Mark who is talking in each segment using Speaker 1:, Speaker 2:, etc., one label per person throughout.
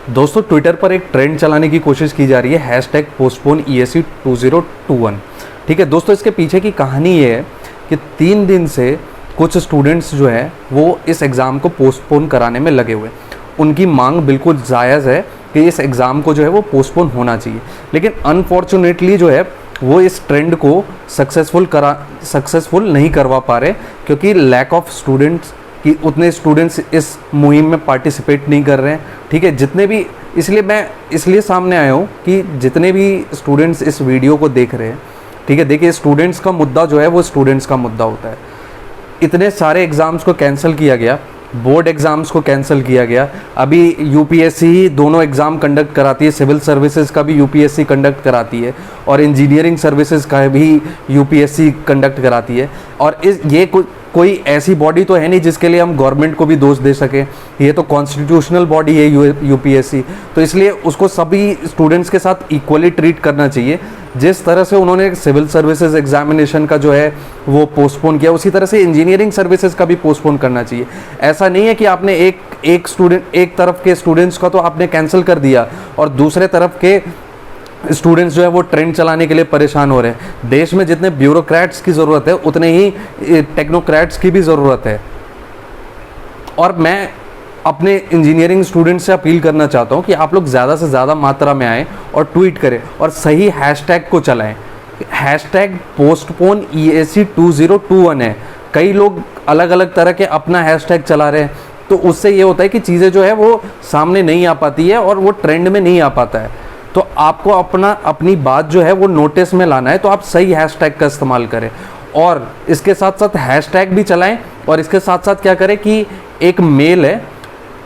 Speaker 1: दोस्तों ट्विटर पर एक ट्रेंड चलाने की कोशिश की जा रही है, हैशटैग पोस्टपोन ESE 2021। ठीक है दोस्तों, इसके पीछे की कहानी ये है कि 3 दिन से कुछ स्टूडेंट्स जो है वो इस एग्ज़ाम को पोस्टपोन कराने में लगे हुए। उनकी मांग बिल्कुल जायज़ है कि इस एग्ज़ाम को जो है वो पोस्टपोन होना चाहिए, लेकिन अनफॉर्चुनेटली जो है वो इस ट्रेंड को सक्सेसफुल नहीं करवा पा रहे, क्योंकि लैक ऑफ स्टूडेंट्स कि उतने स्टूडेंट्स इस मुहिम में पार्टिसिपेट नहीं कर रहे हैं। ठीक है, जितने भी, इसलिए मैं इसलिए सामने आया हूँ कि जितने भी स्टूडेंट्स इस वीडियो को देख रहे हैं, ठीक है, देखिए स्टूडेंट्स का मुद्दा जो है वो स्टूडेंट्स का मुद्दा होता है। इतने सारे एग्ज़ाम्स को कैंसिल किया गया, बोर्ड एग्ज़ाम्स को कैंसिल किया गया, अभी UPSC ही दोनों एग्ज़ाम कंडक्ट कराती है, सिविल सर्विसेज का भी UPSC कंडक्ट कराती है और इंजीनियरिंग सर्विसेज का भी UPSC कंडक्ट कराती है। और कोई ऐसी बॉडी तो है नहीं जिसके लिए हम गवर्नमेंट को भी दोष दे सकें, ये तो कॉन्स्टिट्यूशनल बॉडी है UPSC, तो इसलिए उसको सभी स्टूडेंट्स के साथ इक्वली ट्रीट करना चाहिए। जिस तरह से उन्होंने सिविल सर्विसेज एग्जामिनेशन का जो है वो पोस्टपोन किया, उसी तरह से इंजीनियरिंग सर्विसेज का भी पोस्टपोन करना चाहिए। ऐसा नहीं है कि आपने एक तरफ के स्टूडेंट्स का तो आपने कैंसिल कर दिया और दूसरे तरफ के स्टूडेंट्स जो है वो ट्रेंड चलाने के लिए परेशान हो रहे हैं। देश में जितने ब्यूरोक्रेट्स की ज़रूरत है उतने ही टेक्नोक्रेट्स की भी ज़रूरत है। और मैं अपने इंजीनियरिंग स्टूडेंट्स से अपील करना चाहता हूं कि आप लोग ज़्यादा से ज़्यादा मात्रा में आएँ और ट्वीट करें और सही हैशटैग को चलाएं। हैशटैग पोस्टपोन ESE 2021 है। कई लोग अलग अलग तरह के अपना हैशटैग चला रहे हैं, तो उससे ये होता है कि चीज़ें जो है वो सामने नहीं आ पाती है और वो ट्रेंड में नहीं आ पाता है। तो आपको अपनी बात जो है वो नोटिस में लाना है, तो आप सही हैशटैग का इस्तेमाल करें और इसके साथ साथ हैशटैग भी चलाएं। और इसके साथ साथ क्या करें कि एक मेल है,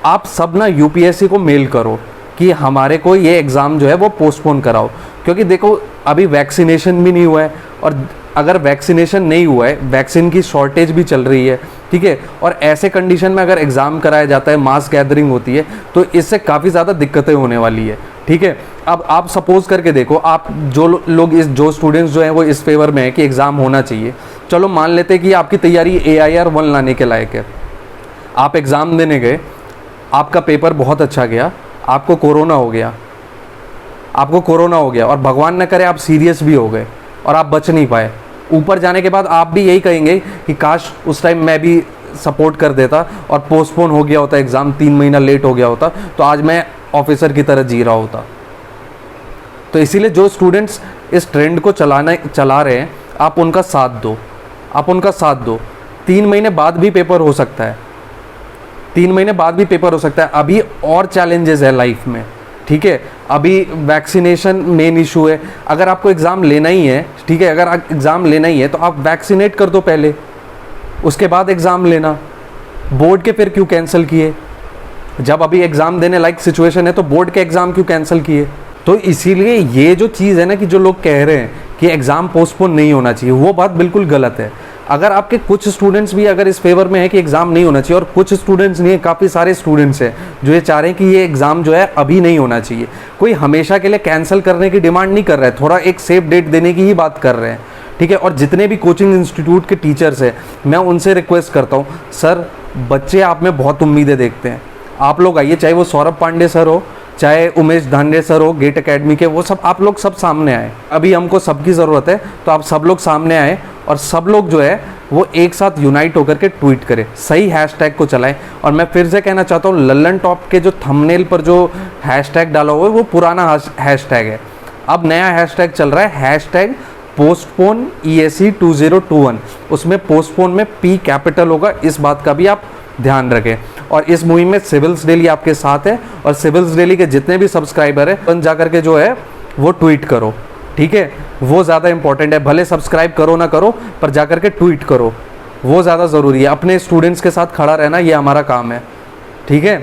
Speaker 1: आप सब ना UPSC को मेल करो कि हमारे को ये एग्ज़ाम जो है वो पोस्टपोन कराओ, क्योंकि देखो अभी वैक्सीनेशन भी नहीं हुआ है और अगर वैक्सीनेशन नहीं हुआ है, वैक्सीन की शॉर्टेज भी चल रही है, ठीक है, और ऐसे कंडीशन में अगर एग्ज़ाम कराया जाता है, मास गैदरिंग होती है, तो इससे काफ़ी ज़्यादा दिक्कतें होने वाली है। ठीक है, अब आप सपोज करके देखो, आप जो स्टूडेंट्स जो हैं वो इस फेवर में है कि एग्ज़ाम होना चाहिए। चलो मान लेते हैं कि आपकी तैयारी AIR 1 लाने के लायक है, आप एग्ज़ाम देने गए, आपका पेपर बहुत अच्छा गया, आपको कोरोना हो गया और भगवान न करे आप सीरियस भी हो गए और आप बच नहीं पाए। ऊपर जाने के बाद आप भी यही कहेंगे कि काश उस टाइम मैं भी सपोर्ट कर देता और पोस्टपोन हो गया होता एग्ज़ाम, 3 महीना लेट हो गया होता, तो आज मैं ऑफिसर की तरह जी रहा होता। तो इसीलिए जो स्टूडेंट्स इस ट्रेंड को चला रहे हैं, आप उनका साथ दो। 3 महीने बाद भी पेपर हो सकता है। अभी और चैलेंजेस है लाइफ में, ठीक है, अभी वैक्सीनेशन मेन इशू है। अगर आपको एग्ज़ाम लेना ही है, ठीक है, तो आप वैक्सीनेट कर दो पहले, उसके बाद एग्ज़ाम लेना। बोर्ड के फिर क्यों कैंसिल किए? जब अभी एग्ज़ाम देने लायक सिचुएशन है तो बोर्ड के एग्ज़ाम क्यों कैंसिल किए? तो इसीलिए ये जो चीज़ है ना कि जो लोग कह रहे हैं कि एग्ज़ाम पोस्टपोन नहीं होना चाहिए, वो बात बिल्कुल गलत है। अगर आपके कुछ स्टूडेंट्स भी अगर इस फेवर में है कि एग्ज़ाम नहीं होना चाहिए, और कुछ स्टूडेंट्स नहीं है, काफ़ी सारे स्टूडेंट्स हैं जो ये चाह रहे हैं कि ये एग्ज़ाम जो है अभी नहीं होना चाहिए। कोई हमेशा के लिए कैंसिल करने की डिमांड नहीं कर रहा है, थोड़ा एक सेफ डेट देने की ही बात कर रहे हैं। ठीक है, और जितने भी कोचिंग इंस्टीट्यूट के टीचर्स हैं, मैं उनसे रिक्वेस्ट करता हूँ, सर बच्चे आप में बहुत उम्मीदें देखते हैं, आप लोग आइए, चाहे वो सौरभ पांडे सर हो, चाहे उमेश धांडे सर हो गेट एकेडमी के, वो सब आप लोग सब सामने आए। अभी हमको सबकी ज़रूरत है, तो आप सब लोग सामने आए और सब लोग जो है वो एक साथ यूनाइट होकर के ट्वीट करें, सही हैशटैग को चलाएं। और मैं फिर से कहना चाहता हूँ, लल्लन टॉप के जो थंबनेल पर जो हैशटैग डाला हुआ है वो पुराना हैशटैग है। अब नया हैशटैग चल रहा है, हैशटैग पोस्टपोन ESE 2021। उसमें पोस्टपोन में P कैपिटल होगा, इस बात का भी आप ध्यान रखें। और इस मुहिम में सिविल्स डेली आपके साथ है, और सिविल्स डेली के जितने भी सब्सक्राइबर है उन जाकर के जो है वो ट्वीट करो, ठीक है, वो ज़्यादा इंपॉर्टेंट है। भले सब्सक्राइब करो ना करो, पर जाकर के ट्वीट करो, वो ज़्यादा ज़रूरी है। अपने स्टूडेंट्स के साथ खड़ा रहना ये हमारा काम है, ठीक है।